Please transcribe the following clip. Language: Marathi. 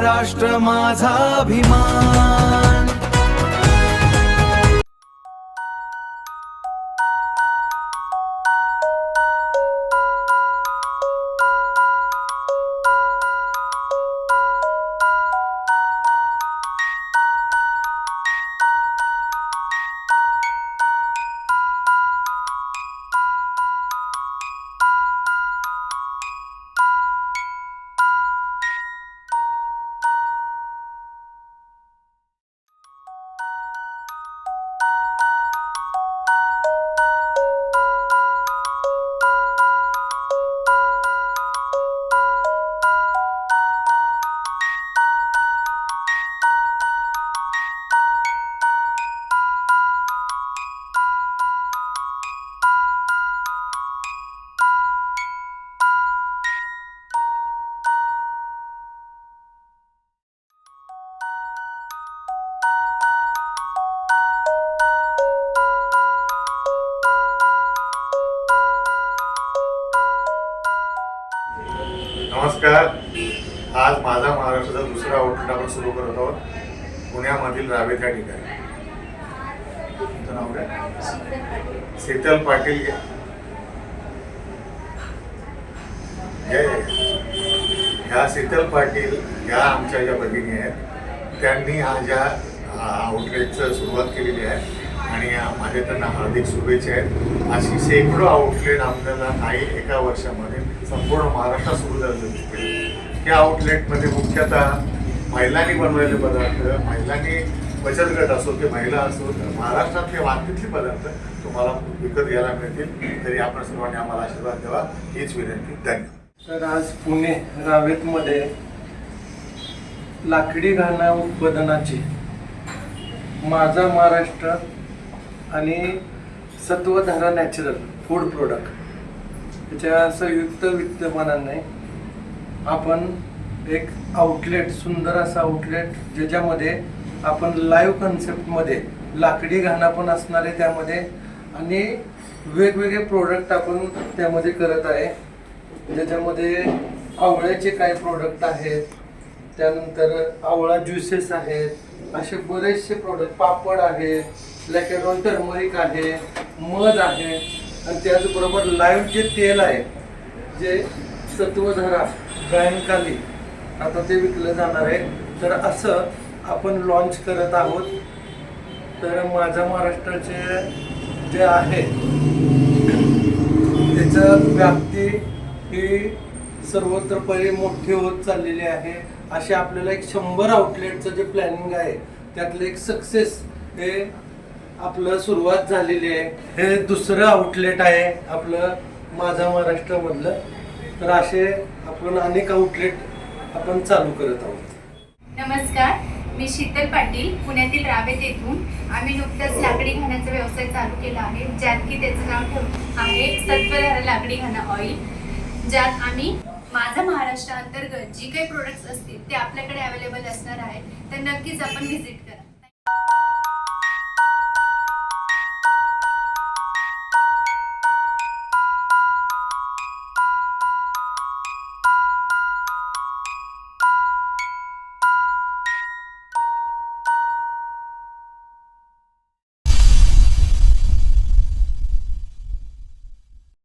महाराष्ट्र माझा अभिमान। नमस्कार। आज माझा महाराष्ट्राचा दुसरा आउटलेट आपण सुरू करत आहोत पुण्यामधील रावेत या ठिकाणी। तुमचं नाव काय? शीतल पाटील। ह्या शीतल पाटील ह्या आमच्या ज्या भगिनी आहेत त्यांनी आज या आउटलेटचं सुरुवात केलेली आहे आणि माझे त्यांना हार्दिक शुभेच्छा आहेत। अशी शेकडो आउटलेट आपल्याला काही एका वर्षामध्ये संपूर्ण महाराष्ट्रात सुरू झाले दिसतील। या आउटलेटमध्ये मुख्यतः महिलांनी बनवलेले पदार्थ, महिलांनी बचत गट असो की महिला असो, महाराष्ट्रातले वाहतुकीतले पदार्थ तुम्हाला विकत घ्यायला मिळतील। तरी आपण सर्वांनी आम्हाला आशीर्वाद द्यावा हीच विनंती। धन्यवाद। तर आज पुणे रावेतमध्ये लाकडी घाणा उत्पादनाची माझा महाराष्ट्र आणि सत्वधारा नॅचरल फूड प्रोडक्ट याच्या संयुक्त विद्यमानाने आपण एक आउटलेट, सुंदर असा आउटलेट ज्याच्यामध्ये आपण लाईव्ह कन्सेप्टमध्ये लाकडी घाणा पण असणार आहे त्यामध्ये आणि वेगवेगळे प्रोडक्ट आपण त्यामध्ये करत आहे। ज्याच्यामध्ये आवळ्याचे काही प्रोडक्ट आहेत, त्यानंतर आवळा ज्युसेस आहेत, असे बरेचसे प्रोडक्ट, पापड आहे, लॅकेडॉन टर्मरिक आहे, मध आहे आणि त्याचबरोबर लाईव्ह जे तेल आहे जे सत्वधारा गायनकाली आता ते विकलं जाणार आहे। तर असं आपण लॉन्च करत आहोत। तर माझ्या महाराष्ट्राचे जे आहे त्याचं व्याप्ती ही सर्वत्रपणे मोठी होत चाललेली आहे। असे आपल्याला एक 100 आउटलेटचं जे प्लॅनिंग आहे त्यातलं एक सक्सेस हे आपलं सुरुवात झालेली आहे। हे दुसरं आउटलेट आहे आपलं माझा महाराष्ट्रामधलं। तर असे आपण अनेक आउटलेट आपण चालू करत आहोत। नमस्कार, मी शीतल पाटील, पुण्यातील रावेत येथून। आम्ही नुकताच लाकडी घाण्याचा व्यवसाय चालू केला आहे, ज्यात की त्याचं नाव आहे सत्वधारा लाकडी घाणा ऑइल, ज्यात आम्ही माझा महाराष्ट्र अंतर्गत जी काही प्रोडक्ट्स असतील ते आपल्याकडे अवेलेबल असणार आहे। तर नक्कीच आपण व्हिजिट करा।